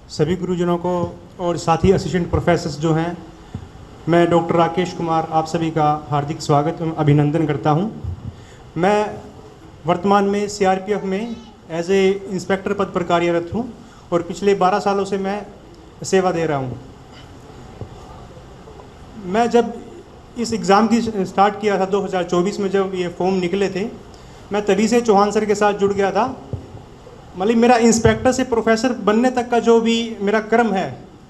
सभी गुरुजनों को और साथी असिस्टेंट प्रोफेसर्स जो हैं, मैं डॉक्टर राकेश कुमार आप सभी का हार्दिक स्वागत एवं अभिनंदन करता हूं। मैं वर्तमान में सीआरपीएफ में एज ए इंस्पेक्टर पद पर कार्यरत हूं और पिछले 12 सालों से मैं सेवा दे रहा हूं। मैं जब इस एग्ज़ाम की स्टार्ट किया था 2024 में, जब ये फॉर्म निकले थे, मैं तभी से चौहान सर के साथ जुड़ गया था। मतलब मेरा इंस्पेक्टर से प्रोफेसर बनने तक का जो भी मेरा क्रम है,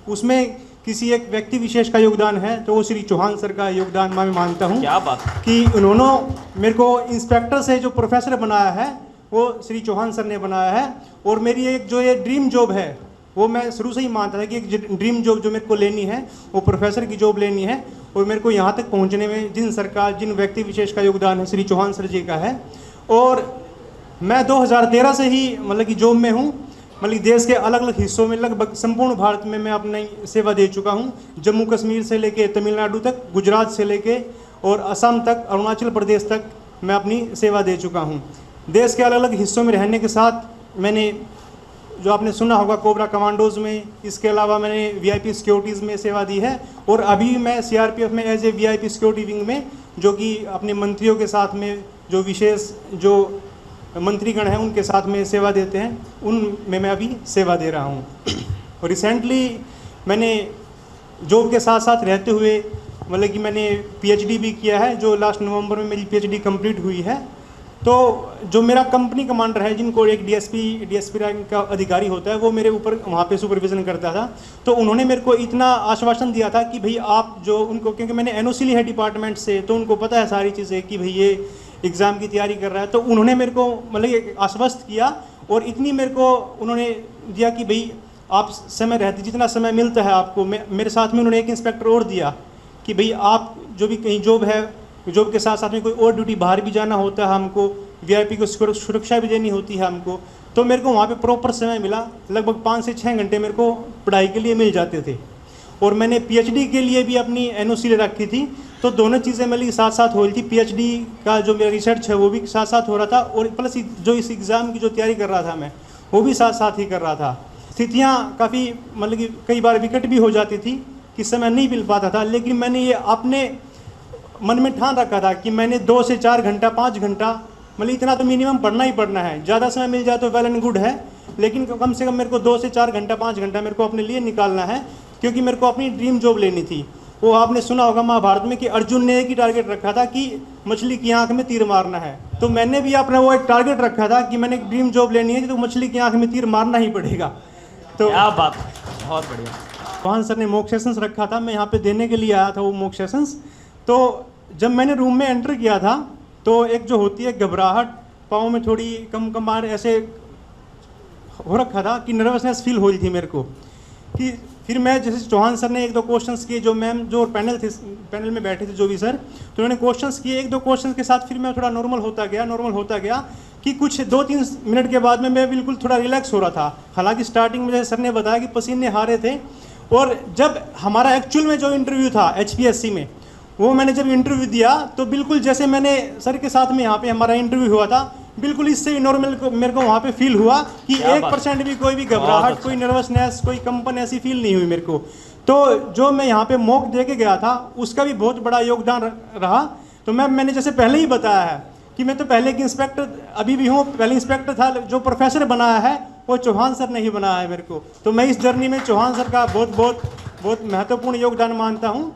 उसमें किसी एक व्यक्ति विशेष का योगदान है, तो वो श्री चौहान सर का योगदान मैं मानता हूँ। क्या बात कि उन्होंने मेरे को इंस्पेक्टर से जो प्रोफेसर बनाया है वो श्री चौहान सर ने बनाया है। और मेरी एक जो ये ड्रीम जॉब है, वो मैं शुरू से ही मानता था कि एक ड्रीम जॉब जो मेरे को लेनी है वो प्रोफेसर की जॉब लेनी है। और मेरे को यहाँ तक पहुँचने में जिन व्यक्ति विशेष का योगदान है श्री चौहान सर जी का है। और मैं 2013 से ही मतलब कि जॉब में हूँ। मतलब देश के अलग अलग हिस्सों में, लगभग संपूर्ण भारत में मैं अपनी सेवा दे चुका हूँ। जम्मू कश्मीर से लेके तमिलनाडु तक, गुजरात से लेके और असम तक, अरुणाचल प्रदेश तक मैं अपनी सेवा दे चुका हूँ। देश के अलग अलग हिस्सों में रहने के साथ मैंने, जो आपने सुना होगा, कोबरा कमांडोज़ में, इसके अलावा मैंने वीआईपी सिक्योरिटीज़ में सेवा दी है। और अभी मैं सीआरपीएफ में as a VIP security wing में, जो कि अपने मंत्रियों के साथ में जो विशेष जो मंत्रीगण हैं उनके साथ में सेवा देते हैं, उनमें मैं अभी सेवा दे रहा हूँ। और रिसेंटली मैंने जॉब के साथ साथ रहते हुए मतलब कि मैंने पीएचडी भी किया है, जो लास्ट नवंबर में मेरी पीएचडी कंप्लीट हुई है। तो जो मेरा कंपनी कमांडर है, जिनको एक डीएसपी रैंक का अधिकारी होता है, वो मेरे ऊपर वहाँ पे सुपरविज़न करता था। तो उन्होंने मेरे को इतना आश्वासन दिया था कि भाई आप जो उनको, क्योंकि मैंने एनओसी ली है डिपार्टमेंट से, तो उनको पता है सारी चीज़ें कि भाई ये एग्ज़ाम की तैयारी कर रहा है। तो उन्होंने मेरे को मतलब आश्वस्त किया और इतनी मेरे को उन्होंने दिया कि भाई आप समय रहते, जितना समय मिलता है आपको, मेरे साथ में उन्होंने एक इंस्पेक्टर और दिया कि भाई आप जो भी कहीं जॉब है, जॉब के साथ साथ में कोई और ड्यूटी बाहर भी जाना होता है हमको, वीआईपी को सुरक्षा भी देनी होती है हमको, तो मेरे को वहाँ पे प्रॉपर समय मिला। लगभग 5 से 6 घंटे मेरे को पढ़ाई के लिए मिल जाते थे। और मैंने पीएचडी के लिए भी अपनी एनओसी ले रखी थी। तो दोनों चीज़ें मेरी साथ साथ हो रही थी। पीएचडी का जो मेरा रिसर्च है वो भी साथ साथ हो रहा था, और प्लस जो इस एग्ज़ाम की जो तैयारी कर रहा था मैं, वो भी साथ साथ ही कर रहा था। स्थितियाँ काफ़ी मतलब कि कई बार विकट भी हो जाती थी कि समय नहीं मिल पाता था, लेकिन मैंने ये अपने मन में ठान रखा था कि मैंने 2 से 4 घंटा 5 घंटा मतलब इतना तो मिनिमम पढ़ना ही पढ़ना है। ज़्यादा समय मिल जाए तो वेल एंड गुड है, लेकिन कम से कम मेरे को 2 से 4 घंटा 5 घंटा मेरे को अपने लिए निकालना है, क्योंकि मेरे को अपनी ड्रीम जॉब लेनी थी। वो आपने सुना होगा महाभारत में कि अर्जुन ने एक ही टारगेट रखा था कि मछली की आंख में तीर मारना है। तो मैंने भी अपना वो एक टारगेट रखा था कि मैंने एक ड्रीम जॉब लेनी है, तो मछली की आंख में तीर मारना ही पड़ेगा। तो क्या बात, बहुत बढ़िया। चौहान सर ने मॉक सेशंस रखा था, मैं यहाँ पे देने के लिए आया था वो मॉक सेशंस। तो जब मैंने रूम में एंटर किया था, तो एक जो होती है घबराहट, पाँव में थोड़ी कम ऐसे हो रखा था कि नर्वसनेस फील हो रही थी मेरे को। कि फिर मैं जैसे चौहान सर ने 1-2 क्वेश्चंस किए, जो मैम जो पैनल में बैठे थे जो भी सर, तो उन्होंने क्वेश्चंस किए। 1-2 क्वेश्चंस के साथ फिर मैं थोड़ा नॉर्मल होता गया कि कुछ 2-3 मिनट के बाद में मैं बिल्कुल थोड़ा रिलैक्स हो रहा था। हालांकि स्टार्टिंग में जैसे सर ने बताया कि पसीने आ रहे थे। और जब हमारा एक्चुअल में जो इंटरव्यू था HPSC में, वो मैंने जब इंटरव्यू दिया, तो बिल्कुल जैसे मैंने सर के साथ में यहाँ पे हमारा इंटरव्यू हुआ था, बिल्कुल इससे भी नॉर्मल मेरे को वहाँ पे फील हुआ कि 1% भी कोई भी घबराहट, कोई नर्वसनेस, कोई कंपन ऐसी फील नहीं हुई मेरे को। तो जो मैं यहाँ पे मॉक दे के गया था, उसका भी बहुत बड़ा योगदान रहा। तो मैंने जैसे पहले ही बताया है कि मैं तो पहले की इंस्पेक्टर अभी भी हूँ, पहले इंस्पेक्टर था। जो प्रोफेसर बनाया है वो चौहान सर ने ही बनाया है मेरे को। तो मैं इस जर्नी में चौहान सर का बहुत महत्वपूर्ण योगदान मानता हूँ।